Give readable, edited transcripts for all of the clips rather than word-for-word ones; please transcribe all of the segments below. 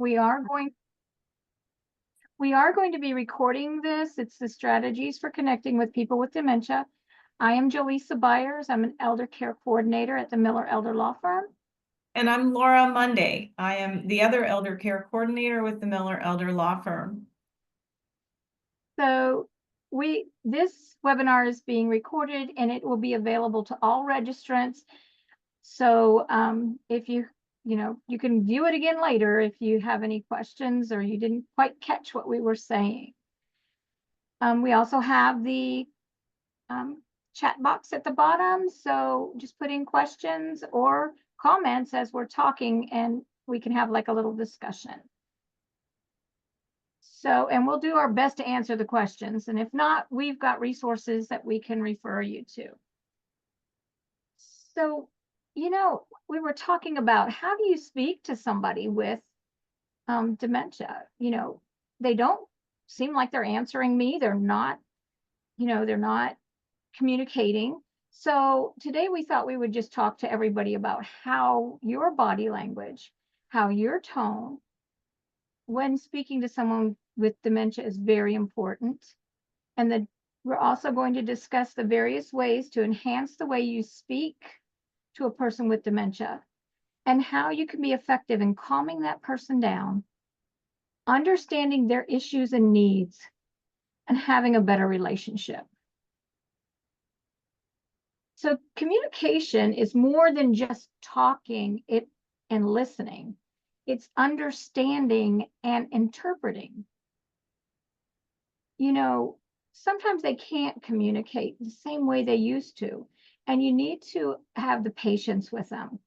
we are going to be recording this. It's the strategies for connecting with people with dementia. I am Jolisa Byers. I'm an elder care coordinator at the Miller Elder Law Firm. And I'm Laura Monday. I am the other elder care coordinator with the Miller Elder Law Firm. So this webinar is being recorded and it will be available to all registrants. So if you can view it again later if you have any questions or you didn't quite catch what we were saying. We also have the chat box at the bottom. So just put in questions or comments as we're talking and we can have like a little discussion. So, and we'll do our best to answer the questions. And if not, we've got resources that we can refer you to. So, we were talking about how do you speak to somebody with dementia? They don't seem like they're answering me. They're not, they're not communicating. So today we thought we would just talk to everybody about how your body language, how your tone when speaking to someone with dementia is very important. And we're also going to discuss the various ways to enhance the way you speak to a person with dementia and how you can be effective in calming that person down, understanding their issues and needs, and having a better relationship. So communication is more than just talking it and listening. It's understanding and interpreting. Sometimes they can't communicate the same way they used to, and you need to have the patience with them.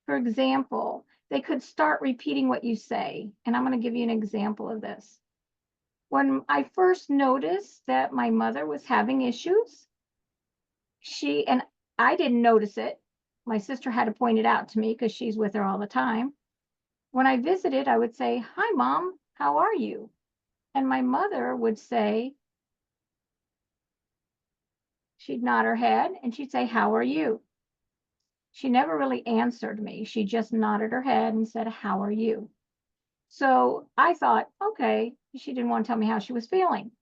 For example, they could start repeating what you say, and I'm going to give you an example of this. When I first noticed that my mother was having issues, and I didn't notice it. My sister had to point it out to me because she's with her all the time. When I visited, I would say, "Hi, Mom, how are you?" And my mother would say, she'd nod her head and she'd say, "How are you?" She never really answered me. She just nodded her head and said, "How are you?" So I thought, okay, she didn't want to tell me how she was feeling.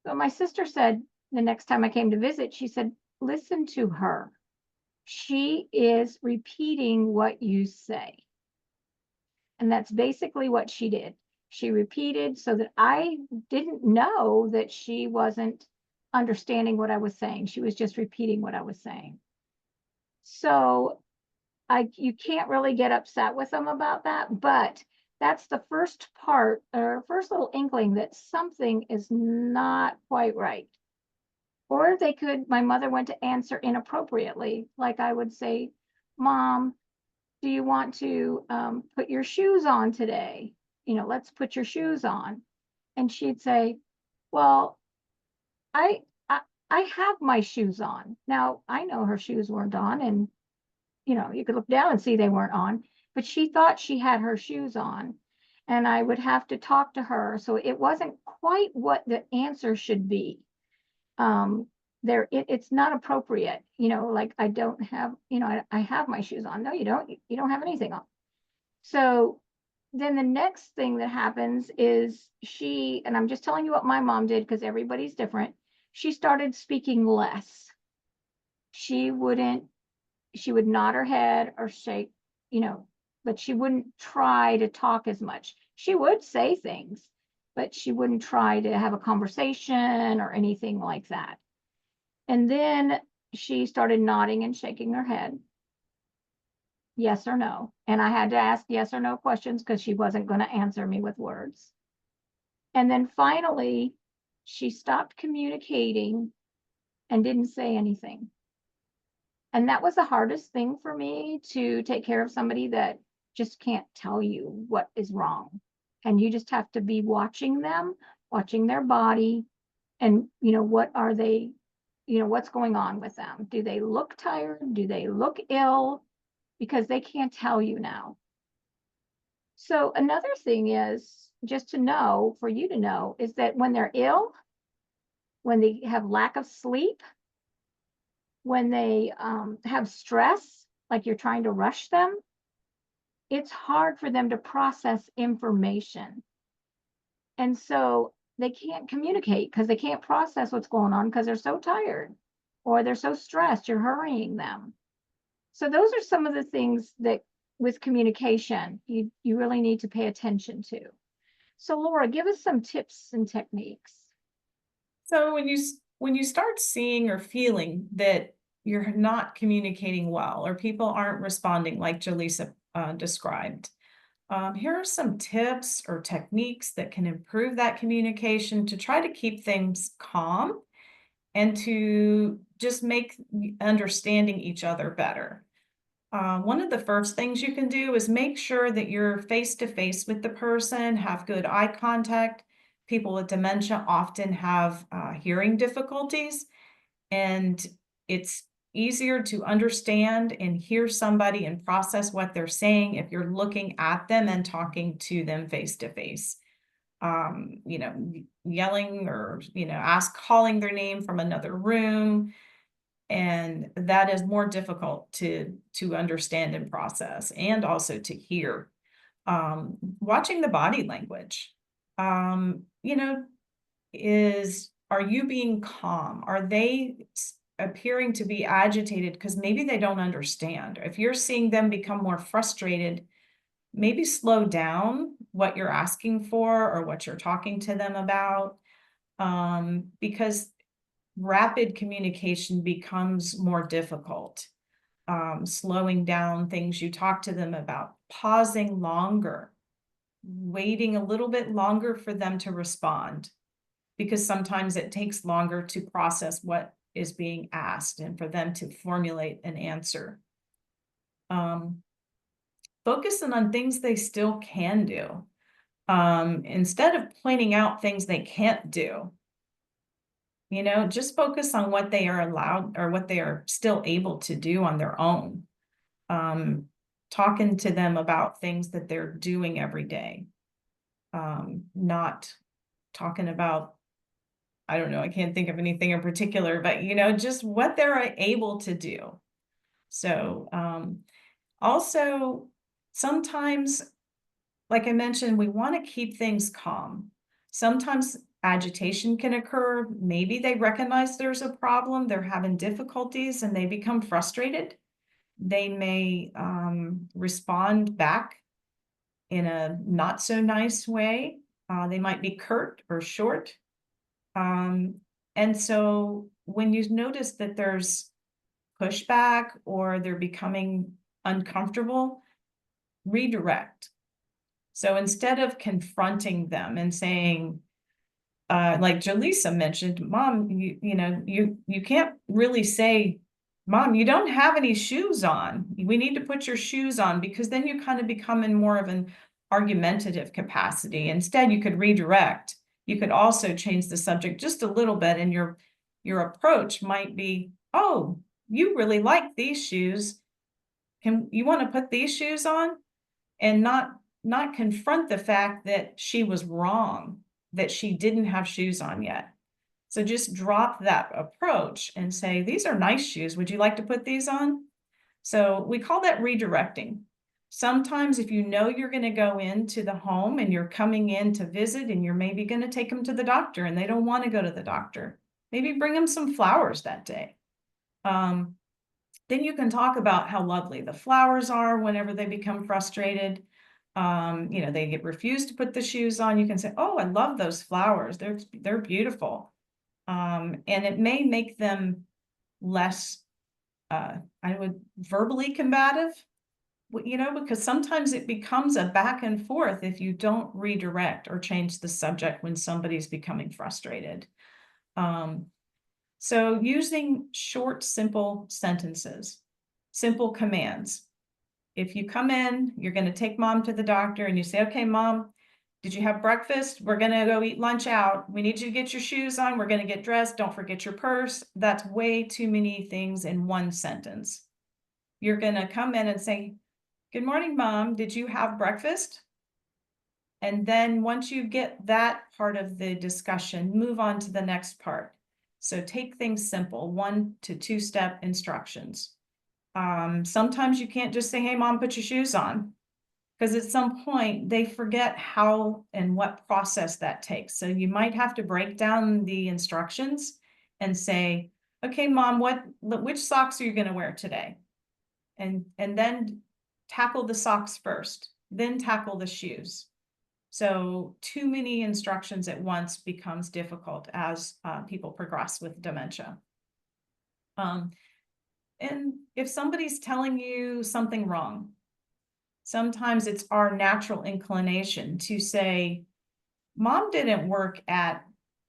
But my sister said, the next time I came to visit, she said, "Listen to her. She is repeating what you say." And that's basically what she did. She repeated so that I didn't know that she wasn't understanding what I was saying. She was just repeating what I was saying. So you can't really get upset with them about that, but that's the first part or first little inkling that something is not quite right. Or my mother went to answer inappropriately. Like I would say, "Mom, do you want to put your shoes on today? Let's put your shoes on." And she'd say, "Well, I have my shoes on." Now, I know her shoes weren't on, and you could look down and see they weren't on, but she thought she had her shoes on, and I would have to talk to her. So it wasn't quite what the answer should be. It's not appropriate, like I don't have, I have my shoes on. No, you don't. You don't have anything on. So then the next thing that happens is and I'm just telling you what my mom did because everybody's different. She started speaking less. She would nod her head or shake, but she wouldn't try to talk as much. She would say things, but she wouldn't try to have a conversation or anything like that. And then she started nodding and shaking her head. Yes or no. And I had to ask yes or no questions because she wasn't going to answer me with words. And then finally, she stopped communicating and didn't say anything. And that was the hardest thing for me, to take care of somebody that just can't tell you what is wrong. And you just have to be watching them, watching their body, and what are they, what's going on with them? Do they look tired? Do they look ill? Because they can't tell you now. So another thing is just to know, for you to know, is that when they're ill, when they have lack of sleep, when they have stress, like you're trying to rush them, it's hard for them to process information. And so they can't communicate because they can't process what's going on because they're so tired or they're so stressed. You're hurrying them. So those are some of the things that with communication you really need to pay attention to. So Laura, give us some tips and techniques. So when you start seeing or feeling that you're not communicating well, or people aren't responding like Jaleesa described, here are some tips or techniques that can improve that communication to try to keep things calm and to just make understanding each other better. One of the first things you can do is make sure that you're face to face with the person, have good eye contact. People with dementia often have hearing difficulties, and it's easier to understand and hear somebody and process what they're saying if you're looking at them and talking to them face to face. You know, yelling or, calling their name from another room, and that is more difficult to understand and process and also to hear. Watching the body language, you know, are you being calm? Are they appearing to be agitated because maybe they don't understand? If you're seeing them become more frustrated, maybe slow down what you're asking for or what you're talking to them about, because rapid communication becomes more difficult. Slowing down things you talk to them about, pausing longer, waiting a little bit longer for them to respond, because sometimes it takes longer to process what is being asked and for them to formulate an answer. Focusing on things they still can do, instead of pointing out things they can't do. Just focus on what they are allowed or what they are still able to do on their own. Talking to them about things that they're doing every day. Not talking about, I don't know, I can't think of anything in particular, but just what they're able to do. So, also sometimes, like I mentioned, we want to keep things calm. Sometimes agitation can occur. Maybe they recognize there's a problem, they're having difficulties, and they become frustrated. They may respond back in a not so nice way. They might be curt or short. And so when you notice that there's pushback or they're becoming uncomfortable, redirect. So instead of confronting them and saying, like Jaleesa mentioned, Mom, you can't really say, Mom, you don't have any shoes on. We need to put your shoes on, because then you kind of become in more of an argumentative capacity. Instead, you could redirect. You could also change the subject just a little bit, and your approach might be, oh, you really like these shoes. You want to put these shoes on? And not confront the fact that she was wrong, that she didn't have shoes on yet. So just drop that approach and say, these are nice shoes. Would you like to put these on? So we call that redirecting. Sometimes if you know you're going to go into the home and you're coming in to visit and you're maybe going to take them to the doctor and they don't want to go to the doctor, maybe bring them some flowers that day. Then you can talk about how lovely the flowers are whenever they become frustrated. They get refused to put the shoes on. You can say, oh, I love those flowers. They're beautiful. And it may make them less, I would verbally combative, because sometimes it becomes a back and forth if you don't redirect or change the subject when somebody's becoming frustrated. So using short, simple sentences, simple commands. If you come in, you're going to take Mom to the doctor and you say, okay, Mom, did you have breakfast? We're going to go eat lunch out. We need you to get your shoes on. We're going to get dressed. Don't forget your purse. That's way too many things in one sentence. You're going to come in and say, good morning, Mom. Did you have breakfast? And then once you get that part of the discussion, move on to the next part. So take things simple, 1 to 2 step instructions. Sometimes you can't just say, hey, Mom, put your shoes on. Because at some point they forget how and what process that takes. So you might have to break down the instructions and say, okay, mom, which socks are you going to wear today? And then tackle the socks first, then tackle the shoes. So too many instructions at once becomes difficult as people progress with dementia. And if somebody's telling you something wrong, sometimes it's our natural inclination to say, mom didn't work at,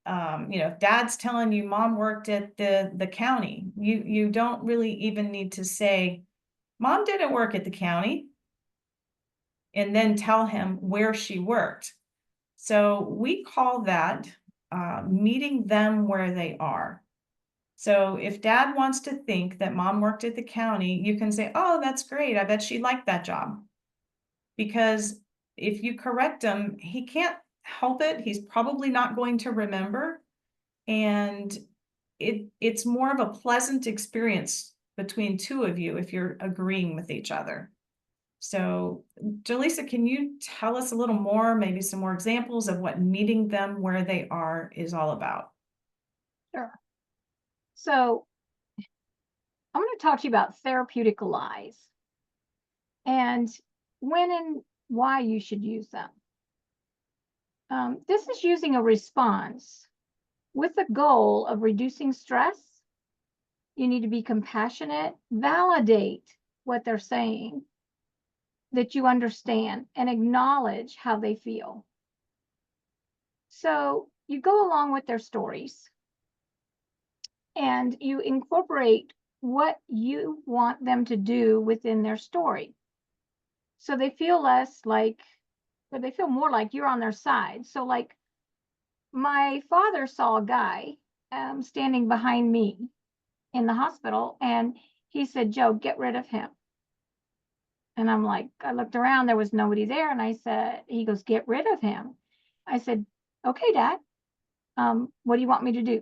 if dad's telling you mom worked at the county, you don't really even need to say, mom didn't work at the county, and then tell him where she worked. So we call that meeting them where they are. So if dad wants to think that mom worked at the county, you can say, oh, that's great. I bet she liked that job. Because if you correct him, he can't help it. He's probably not going to remember. And it's more of a pleasant experience between two of you if you're agreeing with each other. So, Jaleesa, can you tell us a little more, maybe some more examples of what meeting them where they are is all about? Sure. So I'm going to talk to you about therapeutic lies and when and why you should use them. This is using a response with the goal of reducing stress. You need to be compassionate, validate what they're saying, that you understand, and acknowledge how they feel. So you go along with their stories and you incorporate what you want them to do within their story. So they feel less like, or they feel more like you're on their side. So, like, my father saw a guy standing behind me in the hospital, and he said, Joe, get rid of him. And I'm like, I looked around, there was nobody there. And I said, he goes, get rid of him. I said, okay, Dad, what do you want me to do?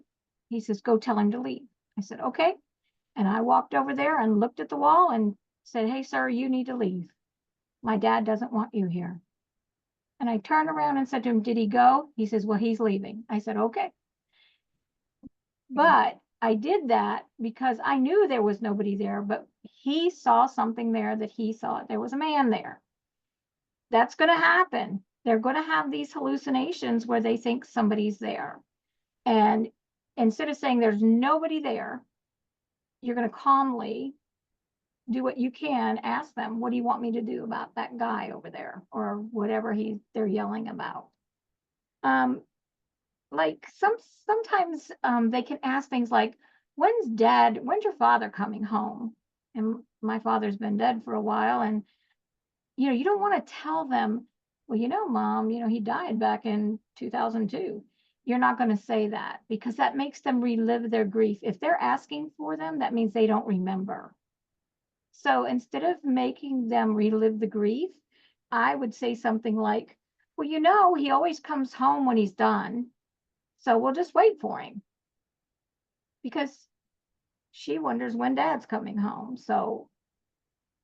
He says, go tell him to leave. I said, okay. And I walked over there and looked at the wall and said, hey, sir, you need to leave. My dad doesn't want you here. And I turned around and said to him, did he go? He says, well, he's leaving. I said, okay. But I did that because I knew there was nobody there, but he saw something there that he saw. There was a man there. That's going to happen. They're going to have these hallucinations where they think somebody's there. And instead of saying there's nobody there, you're going to calmly do what you can. Ask them, what do you want me to do about that guy over there, or whatever they're yelling about. Like sometimes they can ask things like, when's your father coming home? And my father's been dead for a while, and you don't want to tell them, well, mom, he died back in 2002. You're not going to say that, because that makes them relive their grief. If they're asking for them, that means they don't remember. So instead of making them relive the grief, I would say something like, well, he always comes home when he's done. So we'll just wait for him, because she wonders when dad's coming home. So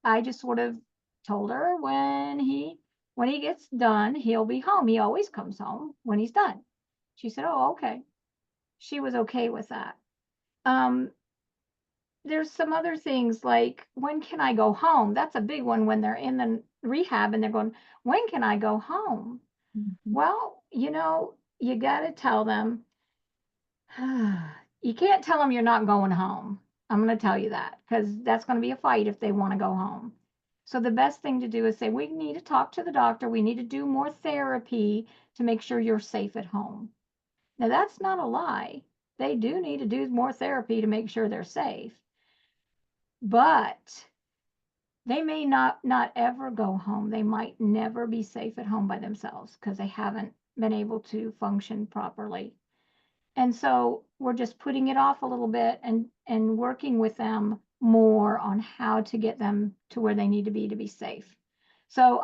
I just sort of told her when he gets done, he'll be home. He always comes home when he's done. She said, oh, okay. She was okay with that. There's some other things like, when can I go home? That's a big one when they're in the rehab and they're going, when can I go home? Mm-hmm. Well, you got to tell them, you can't tell them you're not going home. I'm going to tell you that, because that's going to be a fight if they want to go home. So the best thing to do is say, we need to talk to the doctor. We need to do more therapy to make sure you're safe at home. Now, that's not a lie. They do need to do more therapy to make sure they're safe. But they may not ever go home. They might never be safe at home by themselves because they haven't been able to function properly. And so we're just putting it off a little bit and working with them more on how to get them to where they need to be safe. So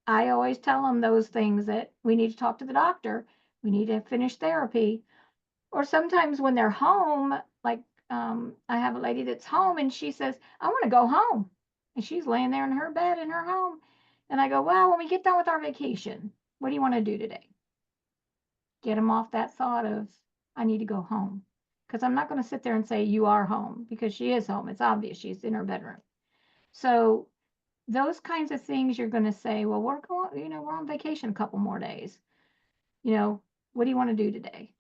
I always tell them those things, that we need to talk to the doctor. We need to finish therapy. Or sometimes when they're home, like I have a lady that's home and she says, I want to go home. And she's laying there in her bed in her home. And I go, well, when we get done with our vacation, what do you want to do today? Get them off that thought of, I need to go home. Because I'm not going to sit there and say, you are home, because she is home. It's obvious she's in her bedroom. So those kinds of things you're going to say, well, we're going, we're on vacation a couple more days. What do you want to do today?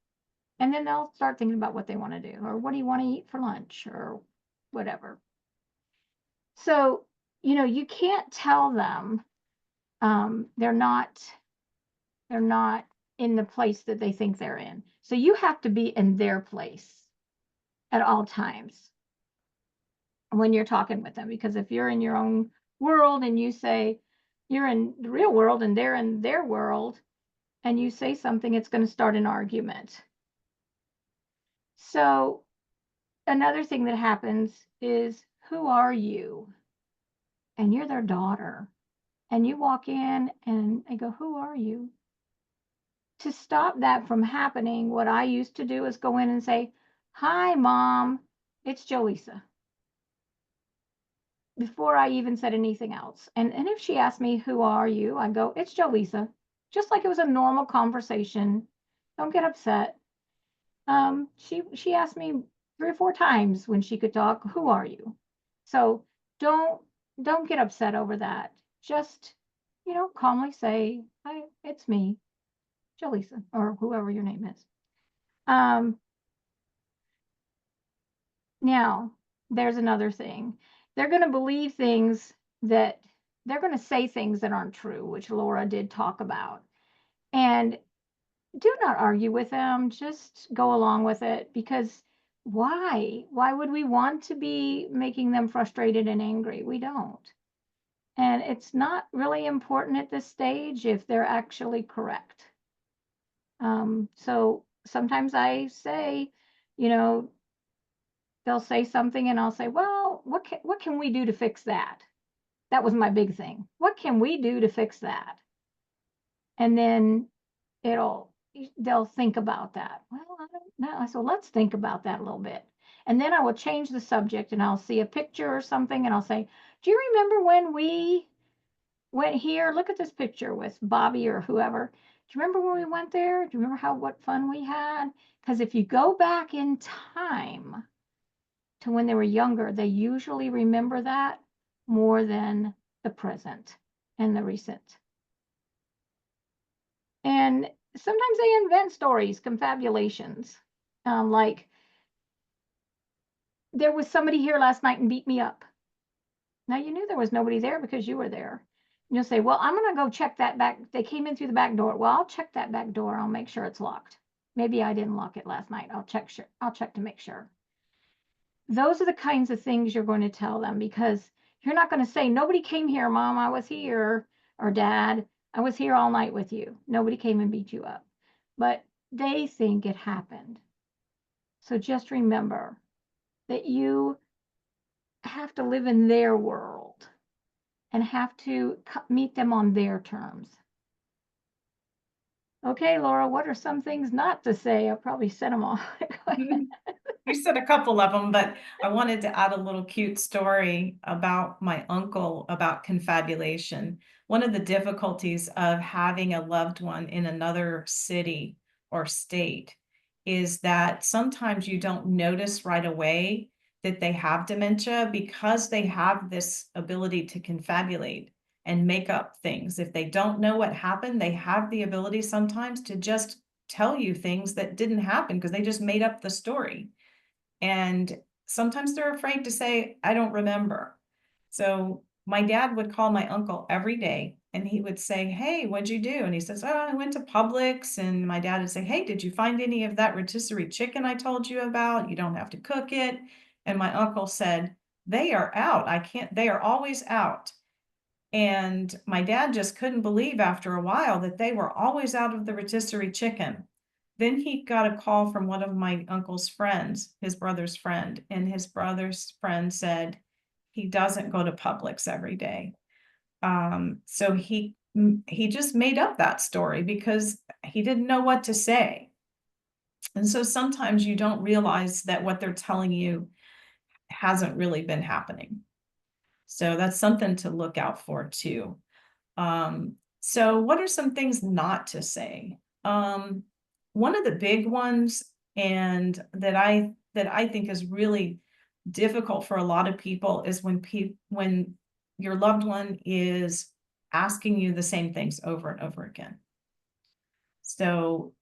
And then they'll start thinking about what they want to do, or what do you want to eat for lunch, or whatever. So, you can't tell them they're not in the place that they think they're in. So you have to be in their place at all times when you're talking with them, because if you're in your own world and you say you're in the real world and they're in their world, and you say something, it's going to start an argument. So another thing that happens is, who are you? And you're their daughter. And you walk in and they go, who are you? To stop that from happening, what I used to do is go in and say, hi, Mom, it's Jolisa, before I even said anything else. And if she asked me, who are you? I go, it's Jolisa, just like it was a normal conversation. Don't get upset. She asked me 3 or 4 times when she could talk, who are you? So don't get upset over that. Just, calmly say, hi, it's me, Jolisa, or whoever your name is. Now, there's another thing. They're going to believe things that they're going to say things that aren't true, which Laura did talk about. And do not argue with them. Just go along with it, because why? Why would we want to be making them frustrated and angry? We don't. And it's not really important at this stage if they're actually correct. So sometimes I say, they'll say something and I'll say, well, what can we do to fix that? That was my big thing. What can we do to fix that? And then they'll think about that. Well, I don't know. So let's think about that a little bit. And then I will change the subject and I'll see a picture or something and I'll say, do you remember when we went here? Look at this picture with Bobby or whoever. Do you remember when we went there? Do you remember what fun we had? Because if you go back in time to when they were younger, they usually remember that more than the present and the recent. And sometimes they invent stories, confabulations. Like, there was somebody here last night and beat me up. Now, you knew there was nobody there because you were there. And you'll say, well, I'm going to go check that back. They came in through the back door. Well, I'll check that back door. I'll make sure it's locked. Maybe I didn't lock it last night. I'll check to make sure. Those are the kinds of things you're going to tell them, because you're not going to say, nobody came here, Mom, I was here, or Dad, I was here all night with you. Nobody came and beat you up. But they think it happened. So just remember that you have to live in their world and have to meet them on their terms. Okay, Laura, what are some things not to say? I probably said them all. You said a couple of them, but I wanted to add a little cute story about my uncle about confabulation. One of the difficulties of having a loved one in another city or state is that sometimes you don't notice right away that they have dementia, because they have this ability to confabulate and make up things. If they don't know what happened, they have the ability sometimes to just tell you things that didn't happen because they just made up the story. And sometimes they're afraid to say, I don't remember. So my dad would call my uncle every day and he would say, hey, what'd you do? And he says, oh, I went to Publix. And my dad would say, hey, did you find any of that rotisserie chicken I told you about? You don't have to cook it. And my uncle said, they are out. They are always out. And my dad just couldn't believe after a while that they were always out of the rotisserie chicken. Then he got a call from one of my uncle's friends, his brother's friend, and his brother's friend said he doesn't go to Publix every day. So he just made up that story because he didn't know what to say. And so sometimes you don't realize that what they're telling you hasn't really been happening. So that's something to look out for too. So what are some things not to say? One of the big ones, and that I think is really difficult for a lot of people, is when your loved one is asking you the same things over and over again. So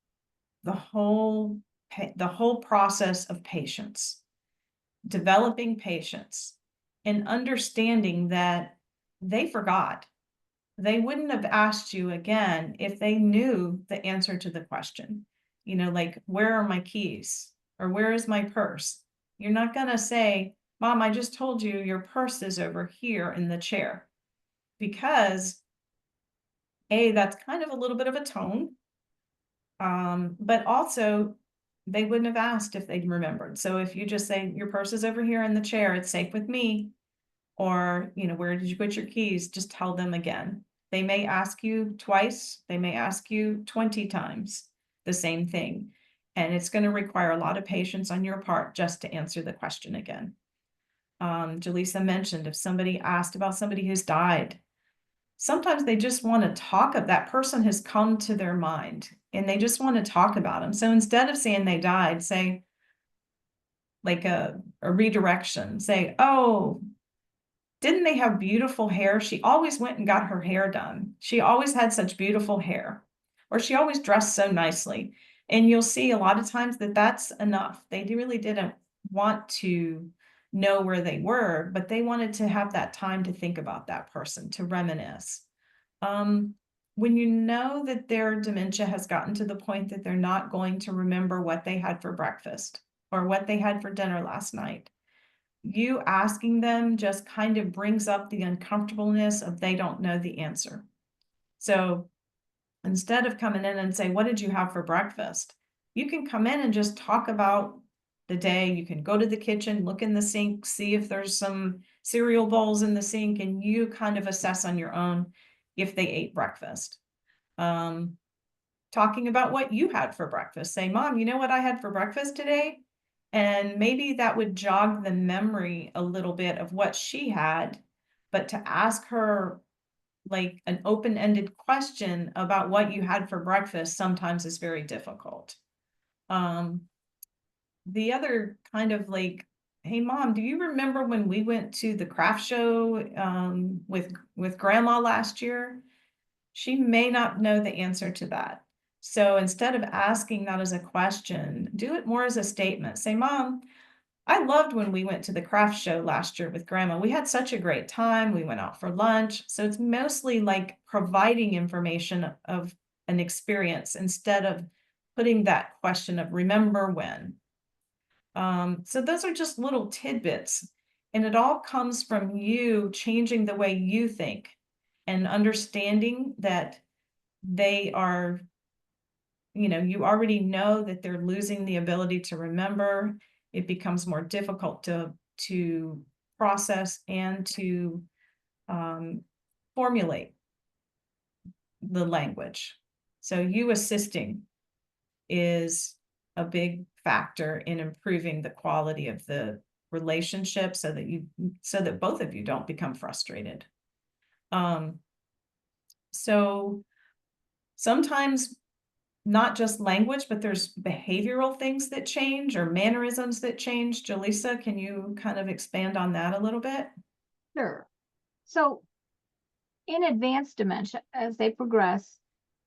the whole process of patience, developing patience, and understanding that they forgot. They wouldn't have asked you again if they knew the answer to the question. You know, like, where are my keys? Or where is my purse? You're not going to say, Mom, I just told you your purse is over here in the chair. Because A, that's kind of a little bit of a tone. But also they wouldn't have asked if they'd remembered. So if you just say, your purse is over here in the chair, it's safe with me. Or, you know, where did you put your keys? Just tell them again. They may ask you twice, they may ask you 20 times the same thing. And it's going to require a lot of patience on your part just to answer the question again. Jaleesa mentioned if somebody asked about somebody who's died, sometimes they just want to talk of that person has come to their mind and they just want to talk about them. So instead of saying they died, say like a redirection, say, oh, didn't they have beautiful hair? She always went and got her hair done. She always had such beautiful hair, or she always dressed so nicely. And you'll see a lot of times that that's enough. They really didn't want to know where they were, but they wanted to have that time to think about that person, to reminisce. When you know that their dementia has gotten to the point that they're not going to remember what they had for breakfast or what they had for dinner last night, you asking them just kind of brings up the uncomfortableness of they don't know the answer. So instead of coming in and say, what did you have for breakfast? You can come in and just talk about the day. You can go to the kitchen, look in the sink, see if there's some cereal bowls in the sink, and you kind of assess on your own if they ate breakfast. Talking about what you had for breakfast. Say, Mom, you know what I had for breakfast today? And maybe that would jog the memory a little bit of what she had, but to ask her like an open-ended question about what you had for breakfast sometimes is very difficult. The other kind of like, hey Mom, do you remember when we went to the craft show with Grandma last year? She may not know the answer to that. So instead of asking that as a question, do it more as a statement. Say, Mom, I loved when we went to the craft show last year with Grandma. We had such a great time. We went out for lunch. So it's mostly like providing information of an experience instead of putting that question of remember when. So those are just little tidbits. And it all comes from you changing the way you think and understanding that they are, you know, you already know that they're losing the ability to remember. It becomes more difficult to process and to formulate the language. So you assisting is a big factor in improving the quality of the relationship so that both of you don't become frustrated. So sometimes not just language, but there's behavioral things that change or mannerisms that change. Jaleesa, can you kind of expand on that a little bit? Sure. So in advanced dementia, as they progress,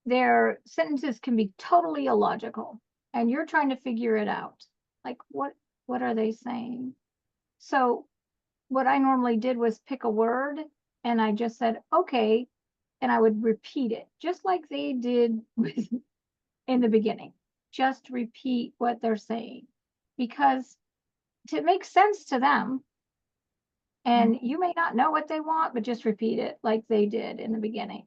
their sentences can be totally illogical, and you're trying to figure it out. Like, what are they saying? So what I normally did was pick a word, and I just said, okay, and I would repeat it, just like they did with in the beginning. Just repeat what they're saying, because to make sense to them, and you may not know what they want, but just repeat it like they did in the beginning.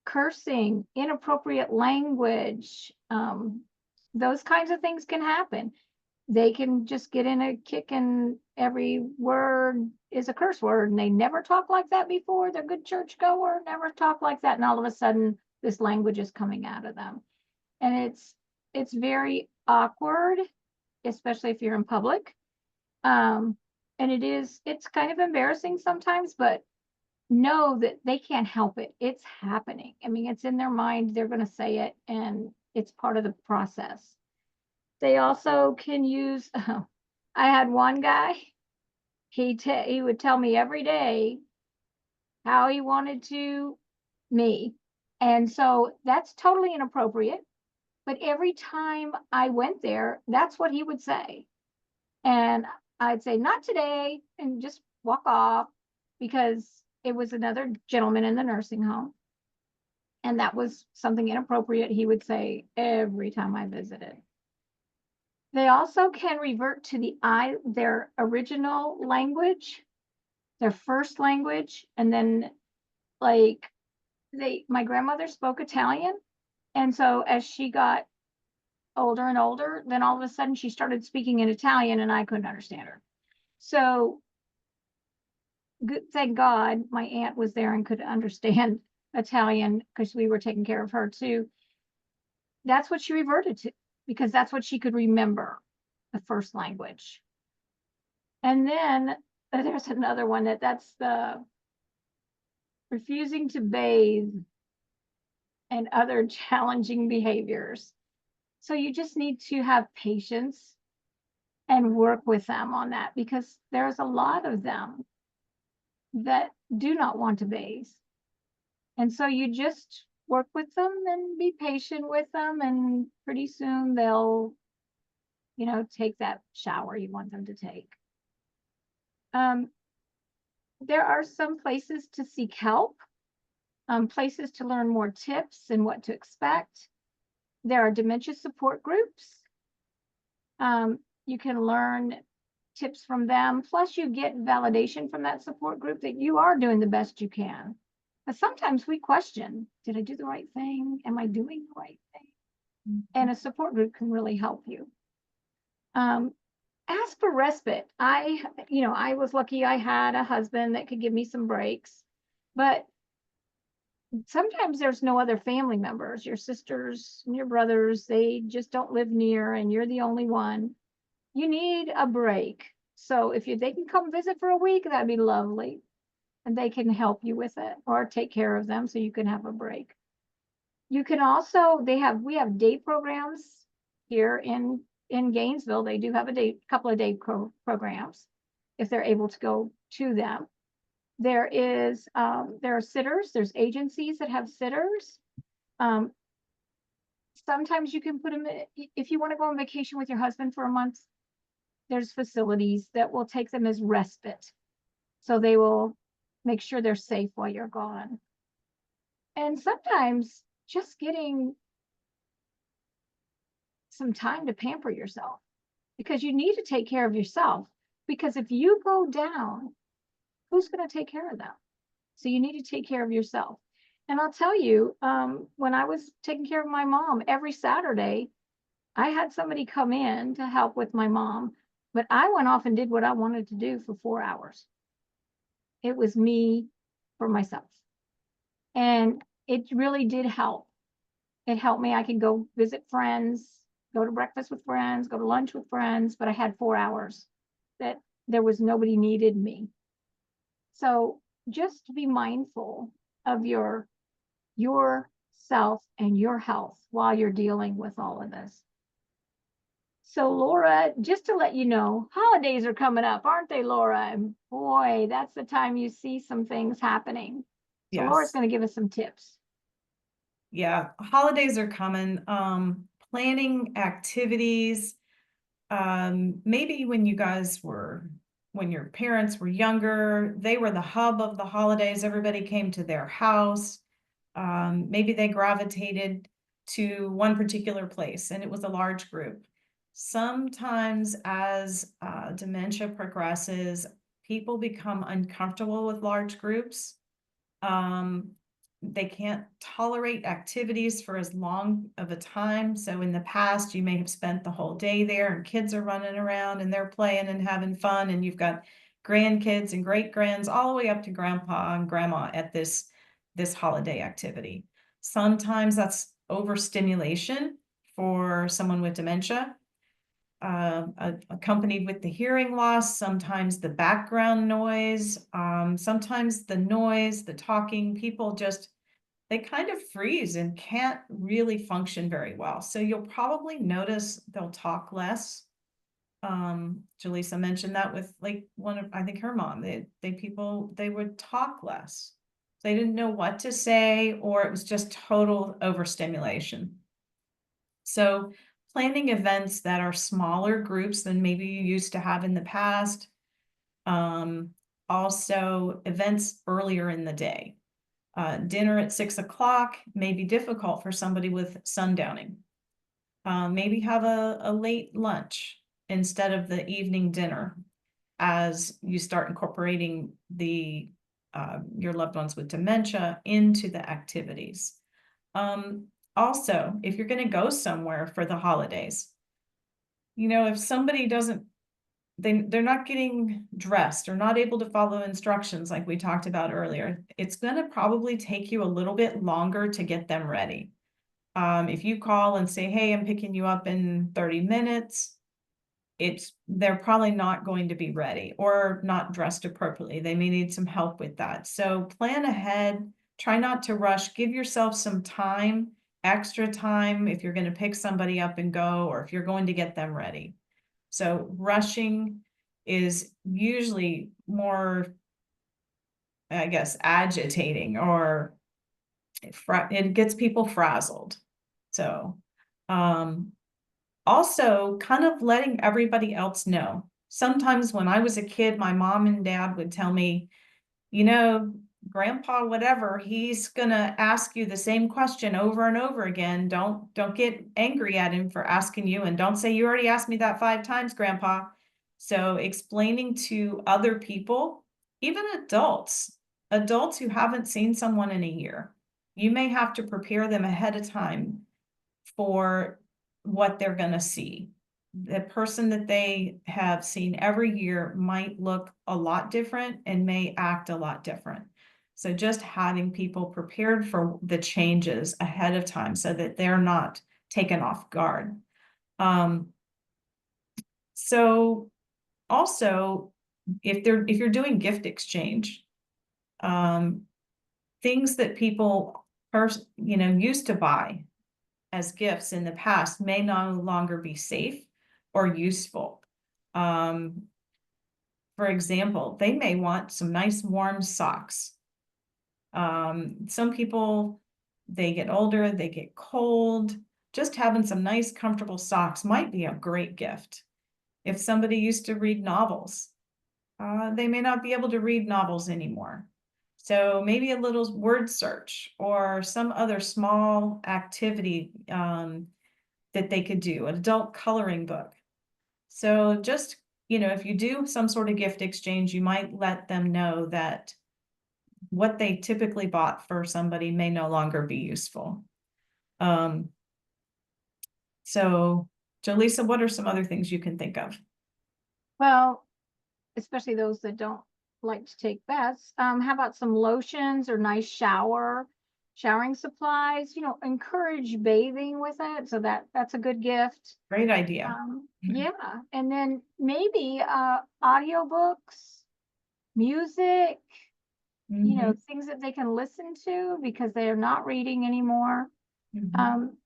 Cursing, inappropriate language, those kinds of things can happen. They can just get in a kick and every word is a curse word, and they never talked like that before. They're a good churchgoer, never talked like that, and all of a sudden this language is coming out of them. And it's very awkward, especially if you're in public. And it's kind of embarrassing sometimes, but know that they can't help it. It's happening. I mean, it's in their mind. They're going to say it, and it's part of the process. They also can use, I had one guy, he would tell me every day how he wanted to me. And so that's totally inappropriate. But every time I went there, that's what he would say. And I'd say, not today, and just walk off, because it was another gentleman in the nursing home. And that was something inappropriate he would say every time I visited. They also can revert to their original language, their first language, and then, like, my grandmother spoke Italian, and so as she got older and older, then all of a sudden she started speaking in Italian and I couldn't understand her. So thank God my aunt was there and could understand Italian, because we were taking care of her too. That's what she reverted to, because that's what she could remember, the first language. And then there's another one that's the refusing to bathe and other challenging behaviors. So you just need to have patience and work with them on that, because there's a lot of them that do not want to bathe. And so you just work with them and be patient with them, and pretty soon they'll, take that shower you want them to take. There are some places to seek help, places to learn more tips and what to expect. There are dementia support groups. You can learn tips from them. Plus, you get validation from that support group that you are doing the best you can. But sometimes we question, did I do the right thing? Am I doing the right thing? Mm-hmm. And a support group can really help you. Ask for respite. I was lucky I had a husband that could give me some breaks, but sometimes there's no other family members, your sisters and your brothers, they just don't live near and you're the only one. You need a break. So if they can come visit for a week, that'd be lovely. And they can help you with it or take care of them so you can have a break. You can also, we have day programs here in Gainesville. They do have couple of day programs if they're able to go to them. There are sitters, there's agencies that have sitters. Sometimes you can put them, if you want to go on vacation with your husband for a month, there's facilities that will take them as respite. So they will make sure they're safe while you're gone. And sometimes just getting some time to pamper yourself, because you need to take care of yourself, because if you go down, who's going to take care of them? So you need to take care of yourself. And I'll tell you, when I was taking care of my mom, every Saturday, I had somebody come in to help with my mom, but I went off and did what I wanted to do for 4 hours. It was me for myself. And it really did help. It helped me. I could go visit friends, go to breakfast with friends, go to lunch with friends, but I had 4 hours that there was nobody needed me. So just be mindful of yourself and your health while you're dealing with all of this. So Laura, just to let you know, holidays are coming up, aren't they, Laura? And boy, that's the time you see some things happening. So Yes. Laura's going to give us some tips. Yeah, holidays are coming. Planning activities. Maybe when your parents were younger, they were the hub of the holidays. Everybody came to their house. Maybe they gravitated to one particular place and it was a large group. Sometimes as dementia progresses, people become uncomfortable with large groups. They can't tolerate activities for as long of a time. So in the past, you may have spent the whole day there and kids are running around and they're playing and having fun. And you've got grandkids and great grands all the way up to grandpa and grandma at this holiday activity. Sometimes that's overstimulation for someone with dementia. accompanied with the hearing loss, sometimes the background noise, sometimes the noise, the talking, people just, they kind of freeze and can't really function very well. So you'll probably notice they'll talk less. Jaleesa mentioned that with like one of, I think her mom, they would talk less. They didn't know what to say, or it was just total overstimulation. So planning events that are smaller groups than maybe you used to have in the past. Also events earlier in the day. Dinner at 6 o'clock may be difficult for somebody with sundowning. Maybe have a late lunch instead of the evening dinner as you start incorporating your loved ones with dementia into the activities. Also, if you're going to go somewhere for the holidays, if somebody doesn't, they're not getting dressed or not able to follow instructions like we talked about earlier, it's going to probably take you a little bit longer to get them ready. If you call and say, hey, I'm picking you up in 30 minutes, they're probably not going to be ready or not dressed appropriately. They may need some help with that. So plan ahead, try not to rush, give yourself some time, extra time if you're going to pick somebody up and go, or if you're going to get them ready. So rushing is usually more, I guess, agitating, or it gets people frazzled. So, also kind of letting everybody else know. Sometimes when I was a kid, my mom and dad would tell me, grandpa, whatever, he's gonna ask you the same question over and over again. Don't get angry at him for asking you, and don't say you already asked me that 5 times, grandpa. So explaining to other people, even adults who haven't seen someone in a year, you may have to prepare them ahead of time for what they're going to see. The person that they have seen every year might look a lot different and may act a lot different. So just having people prepared for the changes ahead of time so that they're not taken off guard. So also, if you're doing gift exchange, things that people used to buy as gifts in the past may no longer be safe or useful. For example, they may want some nice warm socks. Some people, they get older, they get cold. Just having some nice, comfortable socks might be a great gift. If somebody used to read novels, they may not be able to read novels anymore. So maybe a little word search or some other small activity that they could do, an adult coloring book. So just, if you do some sort of gift exchange, you might let them know that what they typically bought for somebody may no longer be useful. So Jaleesa, what are some other things you can think of? Well, especially those that don't like to take baths. How about some lotions or nice showering supplies? Encourage bathing with it. So that's a good gift. Great idea. Yeah. And then maybe audiobooks, music, things that they can listen to because they are not reading anymore.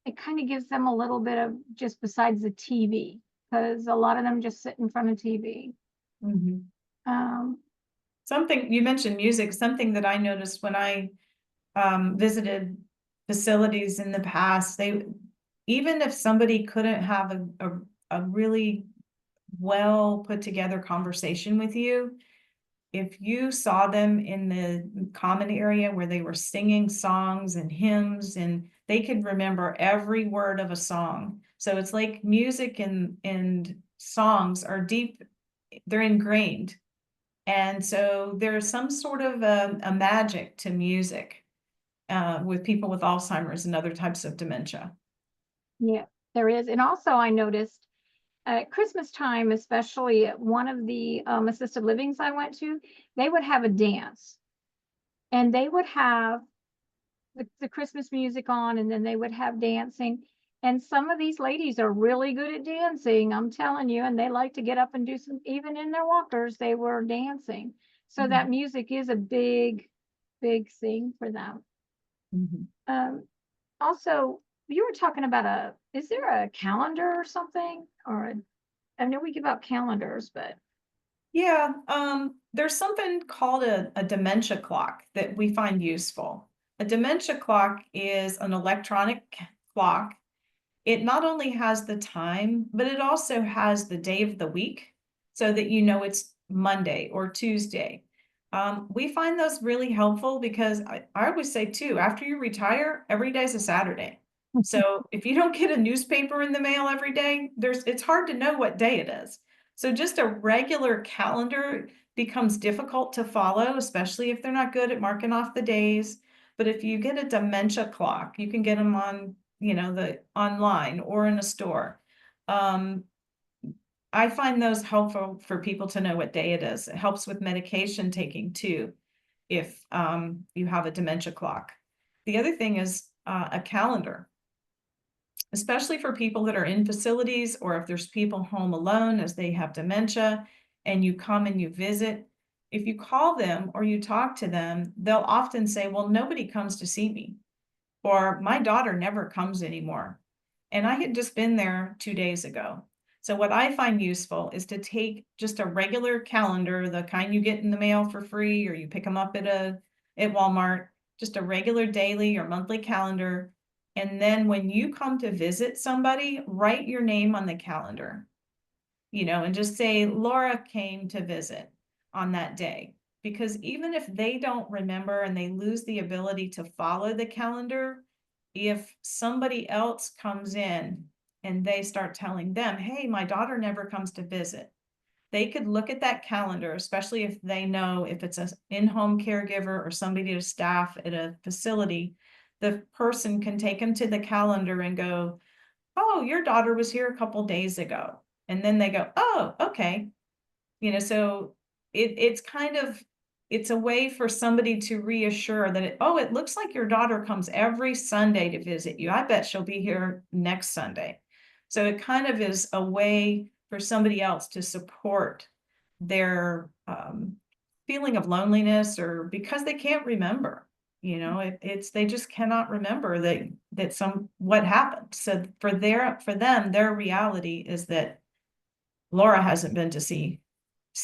It kind of gives them a little bit of just besides the TV, because a lot of them just sit in front of TV. Something you mentioned music, something that I noticed when I visited facilities in the past, even if somebody couldn't have a really well put together conversation with you, if you saw them in the common area where they were singing songs and hymns and they could remember every word of a song. So it's like music and songs are deep, they're ingrained. And so there's some sort of a magic to music with people with Alzheimer's and other types of dementia. Yeah, there is. And also I noticed at Christmas time, especially at one of the assisted livings I went to, they would have a dance. And they would have the Christmas music on, and then they would have dancing. And some of these ladies are really good at dancing, I'm telling you, and they like to get up and do some, even in their walkers, they were dancing. So that music is a big, big thing for them. Mhm. Also, you were talking about is there a calendar or something? I know we give out calendars, but Yeah, there's something called a dementia clock that we find useful. A dementia clock is an electronic clock. It not only has the time, but it also has the day of the week so that you know it's Monday or Tuesday. We find those really helpful because I always say too, after you retire, every day's a Saturday. So if you don't get a newspaper in the mail every day, it's hard to know what day it is. So just a regular calendar becomes difficult to follow, especially if they're not good at marking off the days. But if you get a dementia clock, you can get them on, the online or in a store. I find those helpful for people to know what day it is. It helps with medication taking too, if you have a dementia clock. The other thing is a calendar, especially for people that are in facilities or if there's people home alone as they have dementia and you come and you visit. If you call them or you talk to them, they'll often say, well, nobody comes to see me, or my daughter never comes anymore. And I had just been there 2 days ago. So what I find useful is to take just a regular calendar, the kind you get in the mail for free, or you pick them up at Walmart, just a regular daily or monthly calendar. And then when you come to visit somebody, write your name on the calendar, and just say Laura came to visit on that day. Because even if they don't remember and they lose the ability to follow the calendar, if somebody else comes in and they start telling them, hey, my daughter never comes to visit, they could look at that calendar, especially if they know if it's an in-home caregiver or somebody to staff at a facility, the person can take them to the calendar and go, oh, your daughter was here a couple days ago. And then they go, oh, okay. So it's a way for somebody to reassure that, it looks like your daughter comes every Sunday to visit you. I bet she'll be here next Sunday. So it kind of is a way for somebody else to support their feeling of loneliness, or because they can't remember. They just cannot remember what happened. So for them, their reality is that Laura hasn't been to see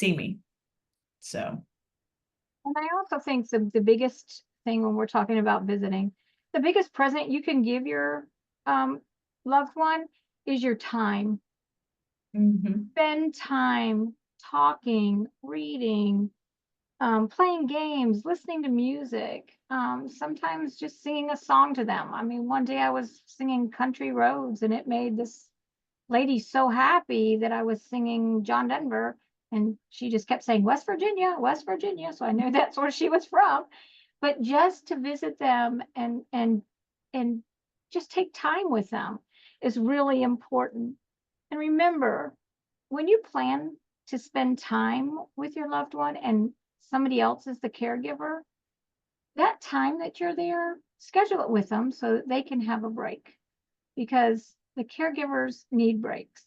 me. So, and I also think the biggest thing when we're talking about visiting, the biggest present you can give your um loved one is your time. Spend time talking, reading, playing games, listening to music, sometimes just singing a song to them. I mean, one day I was singing Country Roads and it made this lady so happy that I was singing John Denver, and she just kept saying West Virginia, West Virginia. So I knew that's where she was from. But just to visit them and just take time with them is really important. And remember, when you plan to spend time with your loved one and somebody else is the caregiver, that time that you're there, schedule it with them so that they can have a break, because the caregivers need breaks.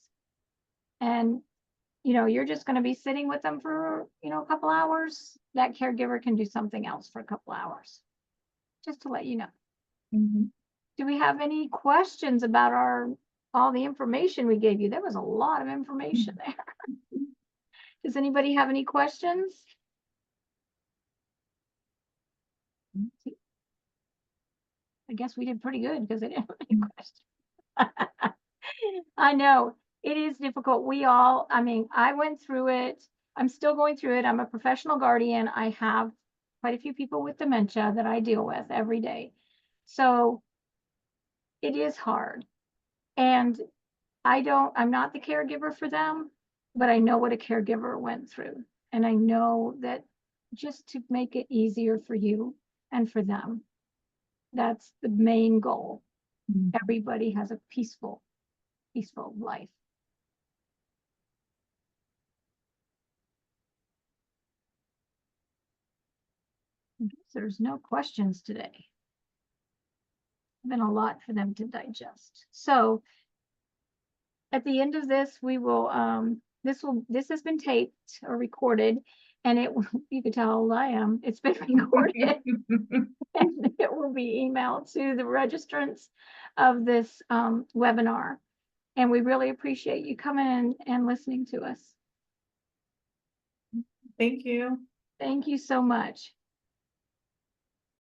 And you're just going to be sitting with them for, a couple hours. That caregiver can do something else for a couple hours. Just to let you know. Do we have any questions about all the information we gave you? There was a lot of information there. Does anybody have any questions? I guess we did pretty good because I didn't have any questions. I know it is difficult. I went through it. I'm still going through it. I'm a professional guardian. I have quite a few people with dementia that I deal with every day. So it is hard. And I'm not the caregiver for them, but I know what a caregiver went through. And I know that just to make it easier for you and for them, that's the main goal. Everybody has a peaceful life. I guess there's no questions today. been a lot for them to digest. So at the end of this, we will, this has been taped or recorded, and it will, you can tell how old I am. It's been recorded and it will be emailed to the registrants of this webinar. And we really appreciate you coming in and listening to us. Thank you. Thank you so much.